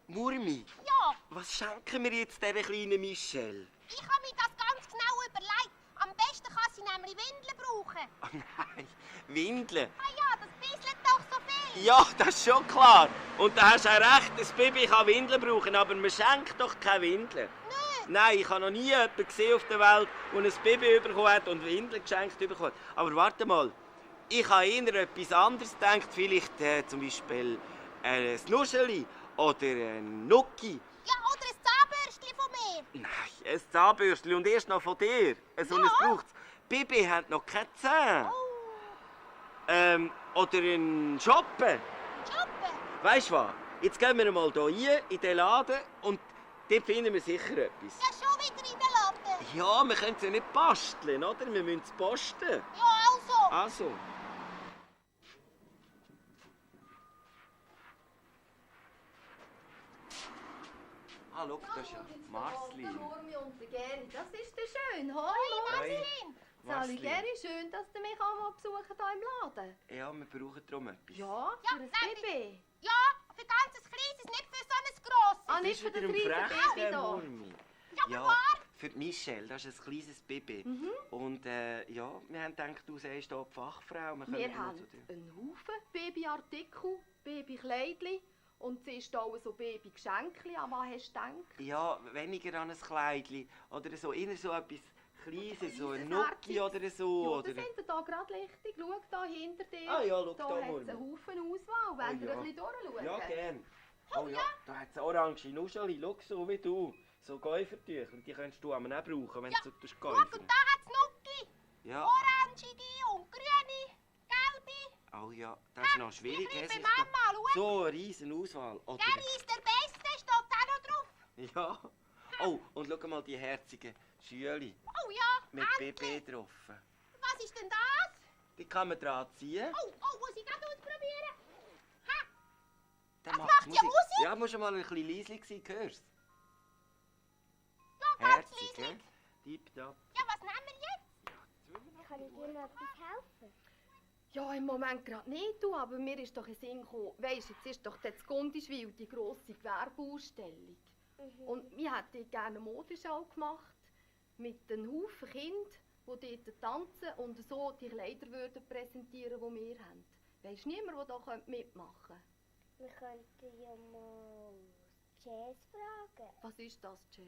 Murmi, Ja, was schenken wir jetzt dieser kleinen Michelle? ich habe mir das ganz genau überlegt. Am besten kann sie nämlich Windeln brauchen. Oh nein, Windeln? Ah ja, das bisselt doch so viel. Ja, das ist schon klar. Und da hast du auch recht, das Baby kann Windeln brauchen, aber man schenkt doch keine Windeln. Nein, ich habe noch nie jemanden gesehen auf der Welt, der ein Baby bekommen hat und Windeln geschenkt bekommen hat. Aber warte mal, ich habe eher etwas anderes gedacht, vielleicht zum Beispiel ein Nuscheli oder ein Nucki. Ja, oder ein Zahnbürstchen von mir. Nein, ein Zahnbürstchen und erst noch von dir. So ein braucht's. Baby hat noch keine Zähne. Oh, Oder ein Shoppen. Shoppen. Weißt du was? Jetzt gehen wir mal hier rein in den Laden und dort finden wir sicher etwas. Ja, schon wieder in den Laden. Ja, wir können es ja nicht basteln, oder? Wir müssen es posten. Ja, also. Also. Ah, schau, das ist ja Marslin. Der Murmi und der Geri, das ist der schön. Hoi, Marcelin. Sali Geri, schön, dass du mich auch mal besuchen hier im Laden. Ja, wir brauchen darum etwas. Ja, Ja, für ein sag Baby. Ja, für ganz ein kleines, nicht für so ein grosses. Ah, nicht für das riesen Baby da. Murmi. Ja, aber wahr? Für die Michelle, das ist ein kleines Baby. Und ja, wir haben gedacht, du siehst hier die Fachfrau. Wir haben einen Haufen Babyartikel, Babykleidchen und sie ist auch so Babygeschenkchen. An was hast du gedacht? Ja, weniger an ein Kleidchen oder so, eher so etwas Kleines, so ein Kleines, Nucki oder so. Ja, oder... das sind wir hier gerade richtig. Schau da hinter dir. Ah ja, schau da da hat mal. es einen Haufen Auswahl. Wollt ihr ja. ein bisschen durchschauen? Ja, gern. Oh ja, da hat es orange Nuscheli, schau so wie du. So Gäufertücher, die könntest du auch brauchen, wenn Ja, du so schau, Gäufer. und da hat es Nucki. Ja. Orangige und grüne, gelbe. Oh ja, das ist noch schwierig. Ich es bin ist Mama, da schau. so eine riesen Auswahl. Oder... Der ist der Beste, steht auch noch drauf. Ja. Oh, und schau mal die herzigen Schüli Oh ja, mit endlich. BB drauf. Was ist denn das? Die kann man dran ziehen. Oh, muss ich das ausprobieren? Ha, Das macht ja Musik. Ja, musst du mal ein bisschen leise sein, hörst ja, du? ganz Herzig, leise. gell? Tipptopp. Ja, was nehmen wir jetzt? Kann ich dir noch etwas helfen? Ja, im Moment gerade nicht, du, aber mir ist doch ein Sinn gekommen. Weisst, jetzt ist doch das Gundischwil die grosse Gewerbeausstellung. Und wir hätten gerne eine Modenschau gemacht mit einem Haufen Kindern, die dort tanzen und so die Kleider würden präsentieren, die wir haben. Weisst niemand, der da mitmachen könnte? Wir könnten ja mal Jazz fragen. Was ist das, Jazz?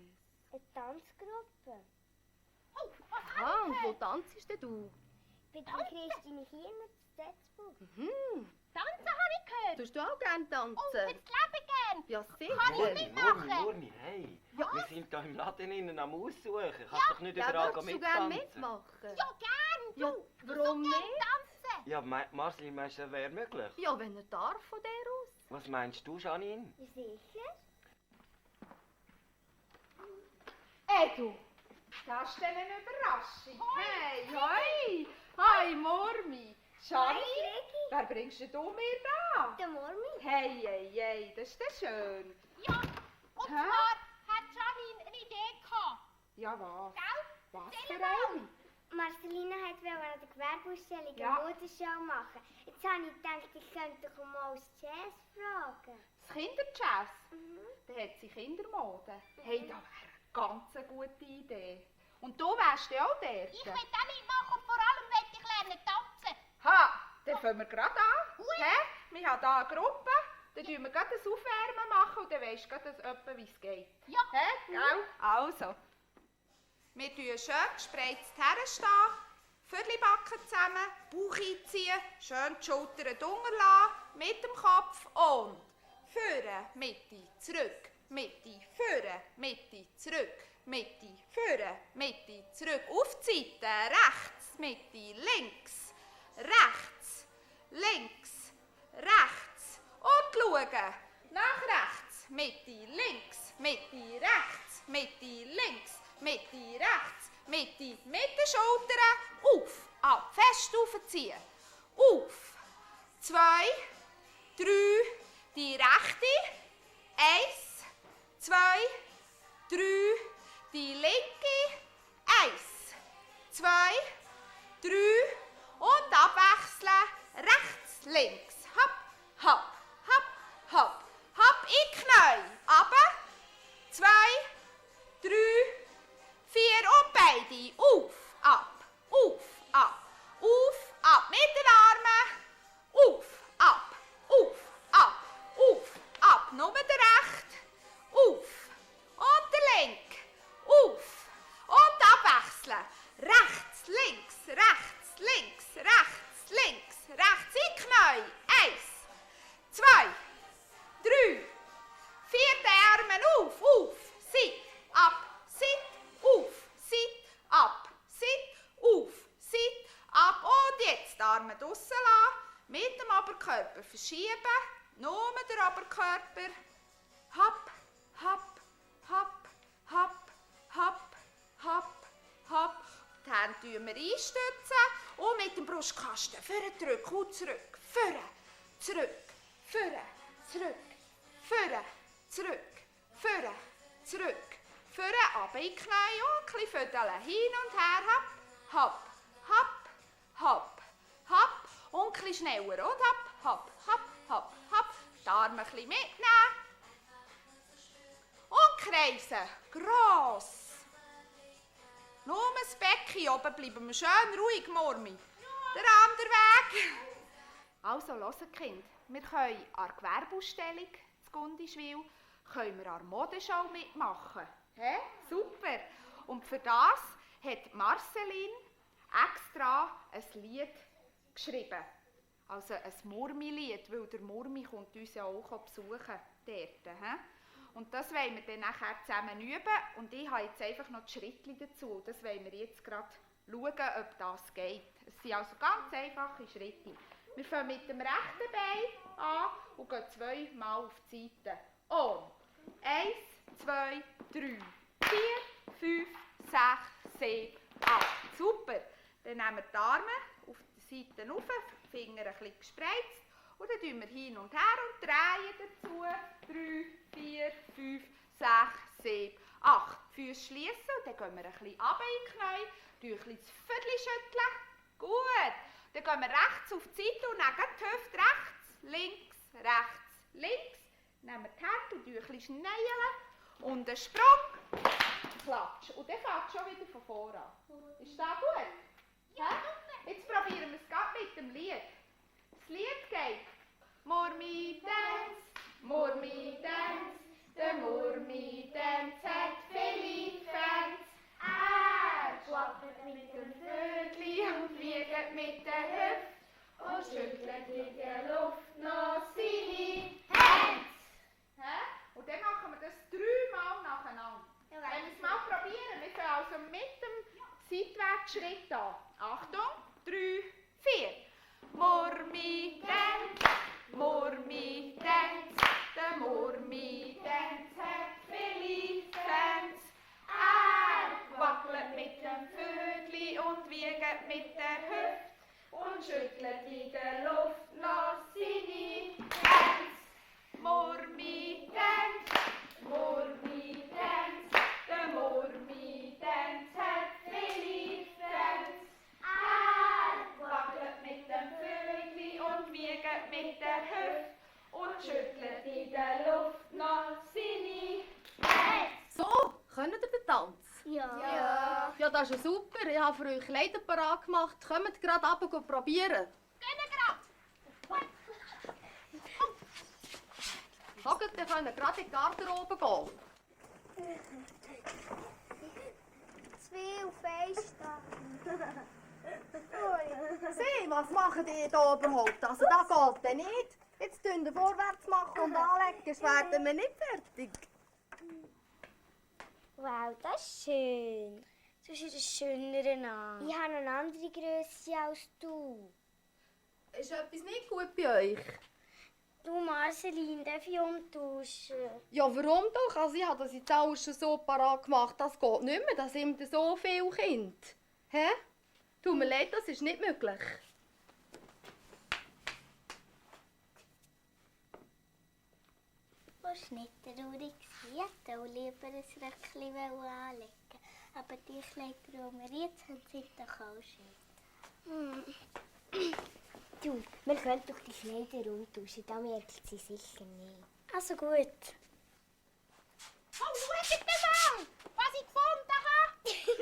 Eine Tanzgruppe. Oh, was Aha, und wo tanzt denn du? Bei der Christine Hierner zu Setzburg. Tanzen habe ich gehört. Tust du auch gerne tanzen? Oh, fürs Leben gern. Ja, Kann sicher. ich mitmachen? Murni, hey. Ja. Wir sind hier im Laden innen am Aussuchen. Kannst doch nicht Ja, überall würdest du gerne mittanzen. mitmachen? Ja, gern. Ja, Du. warum so gern nicht? tanzen. Ja, Marcel, meinst du, das wäre möglich? Ja, wenn er darf von der aus. Was meinst du, Janine? Ja, sicher. Du, das ist eine Überraschung. Hey, hoi, hoi, Murmi. Shani, wer bringst du mir da? Der Murmi. Hey, hey, hey, das ist ja schön. Ja, und Hä? zwar hat Janine eine Idee gehabt. Ja, was? Gell? Was Erzähl für mal. eine? Marcelina hat an der Gewerbeausstellung Ja. eine Modenschau machen. Jetzt habe ich gedacht, ich könnte doch mal das Jazz fragen. Das Kinderjazz? Da hat sie Kindermode. Hey, das wäre eine ganz gute Idee. Und du wärst ja auch der. Ich will auch mitmachen und vor allem will ich lernen tanzen. Ha, dann fangen wir gerade an. Ui. Hä? Wir haben hier eine Gruppe. Dann machen wir gerade ein Aufwärmen machen und dann weisst du gerade, wie es geht. Ja. Hä? Gell? Also. Wir tun schön gespreizt herstehen, Viertelbacken zusammen, Bauch einziehen, schön die Schultern drunter lassen, mit dem Kopf und vorne, Mitte, zurück, Mitte, vorne, Mitte, zurück, Mitte, vorne, Mitte, zurück, auf die Seite, rechts, Mitte, links, rechts, links, rechts und schauen, nach rechts, Mitte, links, Mitte, rechts, Mitte, links, Mitte, rechts, Mitte, mit den Schultern, auf, ab, fest aufziehen, auf, 2, 3, die rechte, 1, 2, 3, die linke, 1, 2, 3 und abwechseln, rechts, links, hopp, hopp, hopp, hopp, hopp, in die Knie, rechts, links, rechts, links, rechts in die Knie. 1, 2, 3, 4, die Arme auf, Seite, ab, Seite, auf, Seite, ab, Seite, auf, Seite, ab. Und jetzt die Arme draussen lassen, mit dem Oberkörper verschieben, nur den Oberkörper. Hopp, hopp, hopp, hopp, hopp, hopp, hopp. Die Hände einstützen und mit dem Brustkasten vorne drücken und zurück. Vorne, zurück, vorne, zurück, vorne, zurück, vorne, zurück, vorne, runter in die Knie und ein bisschen födeln. Hin und her, hopp, hopp, hopp, hopp, hopp. Und ein bisschen schneller und hopp, hopp, hopp, hopp, hopp. Die Arme ein bisschen mitnehmen. Und kreisen, gross. Nur das Becken oben bleiben wir schön ruhig, Murmi. Der andere Weg. Also, hört Kind, wir können an der Gewerbeausstellung in Gundischwil können wir an der Modenschau mitmachen. He? Super. Und für das hat Marceline extra ein Lied geschrieben. Also ein Murmi-Lied, weil der Murmi kommt uns ja auch besuchen dort. He? Und das wollen wir dann nachher zusammen üben. Und ich habe jetzt einfach noch die Schritte dazu. Das wollen wir jetzt gerade schauen, ob das geht. Es sind also ganz einfache Schritte. Wir fangen mit dem rechten Bein an und gehen 2 Mal auf die Seite. Und 1, 2, 3, 4, 5, 6, 7, 8. Super. Dann nehmen wir die Arme auf die Seite rauf, die Finger ein bisschen gespreizt. Und dann drehen wir hin und her und drehen dazu. 3, 4, 5, 6, 7, 8. Füße schließen und dann gehen wir ein bisschen runter in die Knie. Ein bisschen das Viertel schütteln. Gut. Dann gehen wir rechts auf die Seite und dann die Hüfte rechts, links, rechts, links. Nehmen wir die Hände und ein bisschen schneilen. Und einen Sprung. Klatsch. Und dann fängt es schon wieder von vorne an. Ist das gut? Ja. Jetzt probieren wir es gerade mit dem Lied. Das Lied geht. Murmi dance, Murmi dance. Der Murmi dance hat viele Fans. Schwappert mit dem Vögli und fliegt mit der Hüfte und schüttelt in der Luft noch seine Hände. Und dann machen wir das 3 Mal nacheinander. Wenn wir es mal probieren, wir fangen also mit dem Seitwärtsschritt an. Achtung, 3, 4. Murmi dance, Murmi dance. Der Murmi dance hat viele Fans. Wackelt mit dem Vögli und wiegt mit der Hüfte und schüttelt in der Luft noch seine Hände. Murmi dance, Murmi dance. Der Murmi dance hat viele Fans. Wackelt mit dem Vögli und wiegt mit der Hüfte und schüttelt in der Luft noch seine Hände. So, könnt ihr den Tanz? Ja. Ja, das ist ja super. Ich habe für euch Kleider parat gemacht. Kommt gerade runter und probieren. Schaut, ihr könnt gerade in die Garderobe gehen. Zwei auf einstehen. Sieh, was machen die da überhaupt? Also, das geht dann nicht. Jetzt tun wir vorwärts machen und anlegen, sonst werden wir nicht fertig. Wow, das ist schön. Du hast einen schöneren an. Ich habe eine andere Grösse als du. Ist etwas nicht gut bei euch? Du, Marceline, darf ich umtauschen? Ja, warum doch? Also, ich habe das jetzt alles schon so parat gemacht. Das geht nicht mehr, da sind so viele Kinder. Hä? Tut mir leid, das ist nicht möglich. Du warst nicht traurig. Ich hätte auch lieber ein Röckchen anlegen. Aber die Kleider, die wir jetzt haben, sind doch auch schön. Du, wir können doch die Kleider umtauschen. Da merkt sie sicher nicht. Also gut. Oh, schaut das an, was ich gefunden habe.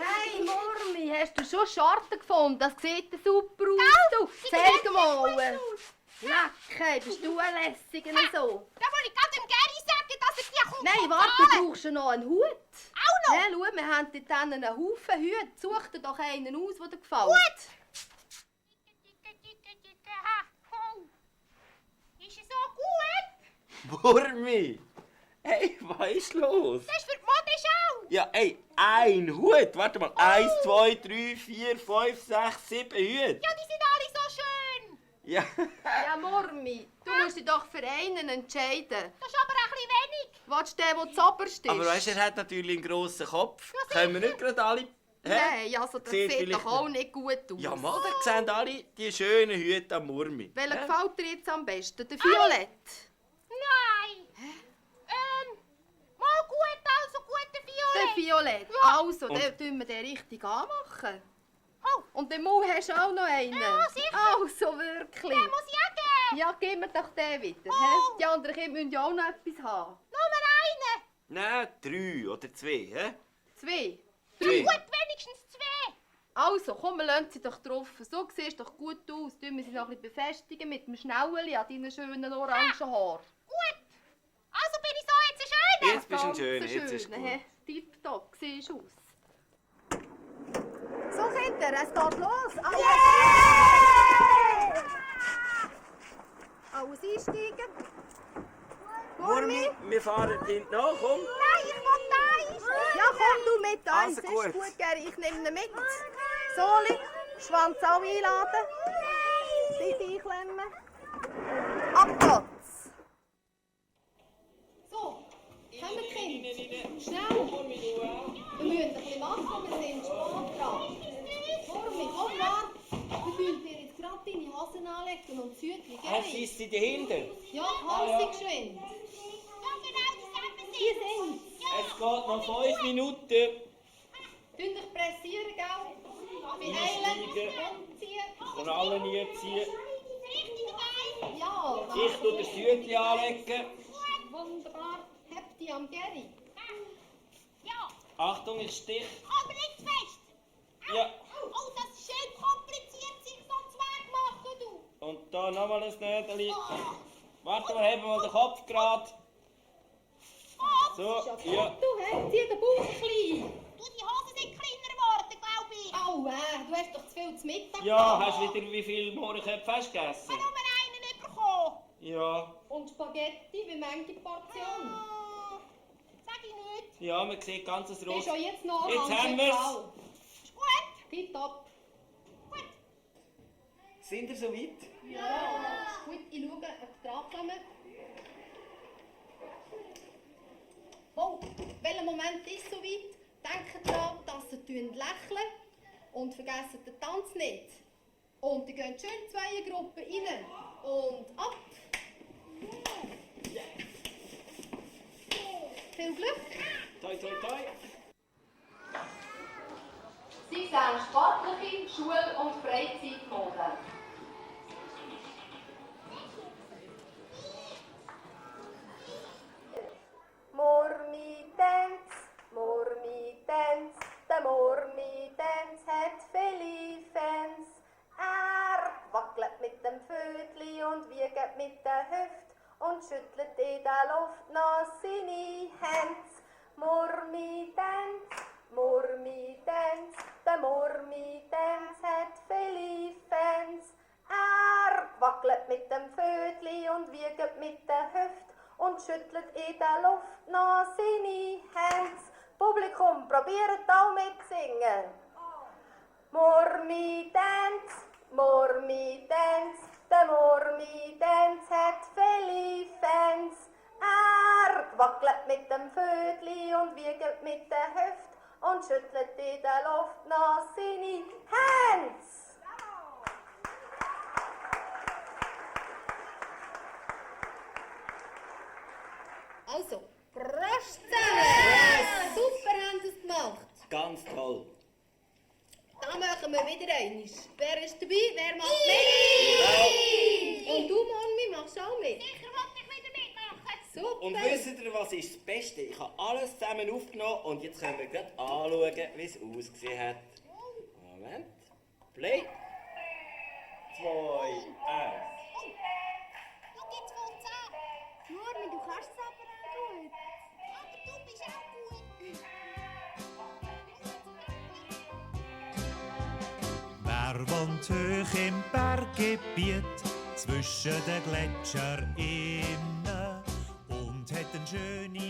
Hey, Murmi, hast du schon Scharten gefunden? Das sieht super aus. Du, zeig mal. Lecker, bist du ein Lässiger so? Da wollte ich gerade dem Geri sagen, dass er die kommt. Nein, warte, du brauchst ja noch einen Hut. Auch noch? Ja, schau, wir haben dort einen Haufen Hüte. Such dir doch einen aus, der dir gefällt. Gut, Murmi! Hey, was ist los? Das ist für die Modeschau. Ja, ey, ein Hut! Warte mal, 1, 2, 3, 4, 5, 6, 7 Hüte! Ja, die sind alle so schön. Ja. Ja, Murmi, du musst dich doch für einen entscheiden. Das ist aber ein bisschen wenig. Willst du den, der zuoberst ist? Aber weißt du, er hat natürlich einen grossen Kopf. Können wir nicht gerade alle... Nein, also das Sieht sieht vielleicht doch auch nicht gut aus. Ja, mal, da sehen alle die schönen Hüte am Murmi. Welcher Hä? gefällt dir jetzt am besten? Der Violett? Nein. Mal gut, also guter Der Violett. Violett. Ja. Also, Und- dann tun wir den richtig anmachen. Oh, Und den Maul hast du auch noch einen. Ja, sicher. Also, wirklich. den muss ich auch geben. Ja, gib mir doch den wieder. Oh. Die anderen Kinder müssen ja auch noch etwas haben. Nummer einen. Nein, 3 oder 2, hä? 2. Zwei. Gut, wenigstens 2. Also, komm, wir lassen sie doch drauf. So siehst du doch gut aus. Tun wir sie noch ein bisschen befestigen mit dem Schnäueli an deinen schönen orangen Haaren. Gut. Also bin ich so jetzt ein Schöner. Jetzt bist du ein Ganz Schöner, jetzt ist schöner, gut. hä? Tipptopp, siehst du aus. So, Kinder, es geht los. Alles einsteigen. Murmi, wir fahren hinten nach, komm. Nein, ich will da einsteigen. Ja, komm du mit uns. Also Das gut. ist gut, Geri. Ich nehme ihn mit. Soli, Schwanz auch einladen. Dich einklemmen. Ab geht's. So, kommen Kinder. Schnell. Wir müssen ein bisschen machen, wir sind spät dran. Murmi, komm wart. Wir müssen dir jetzt gerade deine Hosen anlegen und Zügel, Geri. sie dahinter? Ja, Hals geschwind. Ja, genau, das haben Die sie. sind's. Es geht noch 5 Minuten. Tun dich pressieren, gell? Beeilen, umziehen. Und alle nie ziehen. Richtig dabei. Ja, Ich tue den Südli anlegen. wunderbar. Habt ihr am Geri? Ja, Achtung, es sticht. aber nicht zu fest. Ja. Oh, das ist schön kompliziert, sich so einen Zweig machen, du. Und da nochmal ein Nädeli. Warte mal, heben wir den Kopf gerade. So, ja. Du, hä? Zieh den Bauch ein bisschen. Du, die Hosen sind kleiner geworden, glaube ich. Au, du hast doch zu viel zu Mittag Ja, gehabt. hast du wieder wie viel Mohrenköpfe hast du gegessen? Ich habe nur einen bekommen. Ja. Und Spaghetti, wie manche Portion? Sag ich nicht. Ja, man sieht ganzes Das ist Rot. auch jetzt noch Jetzt haben wir's. Ist gut. Tipptopp. Sind ihr so weit? Ja, ist gut. Ich schaue, ob ihr drankommt. Oh, welcher Moment ist so weit? Denkt daran, dass ihr lächeln und vergessen den Tanz nicht. Und ihr geht schön in 2 Gruppen rein und ab. Viel Glück! Toi, toi, toi. Sie sind sportliche Schul- und Freizeitmode. Murmi-Tanz, der Murmi-Tanz hat viele Fans. Er wackelt mit dem Vödli und wiegt mit der Hüfte und schüttelt in der Luft noch seine Hände. Murmi-Tanz, Murmi-Tanz, der Murmi-Tanz hat viele Fans. Er wackelt mit dem Vödli und wiegt mit der Hüfte und schüttelt in der Luft noch seine Hände. Publikum, probiert auch mitsingen. Murmi-Tanz, Murmi-Tanz, der Murmi-Tanz hat viele Fans. Er wackelt mit dem Vödli und wiegt mit der Hüfte und schüttelt in der Luft noch seine Hände. Also, Prost zusammen! Super haben sie es gemacht. Ganz toll. Da machen wir wieder eines. Wer ist dabei? Wer macht mit? Und du, Mami, machst auch mit? Sicher will ich wieder mitmachen. Super. Und wisst ihr, was ist das Beste? Ich habe alles zusammen aufgenommen und jetzt können wir gerade anschauen, wie es ausgesehen hat. Moment. Play. 2, 1. Du gibst voll 10. Murmi, du kannst es aber auch gut. Aber du bist auch gut. Wer wohnt hoch im Berggebiet zwischen den Gletschern innen schöne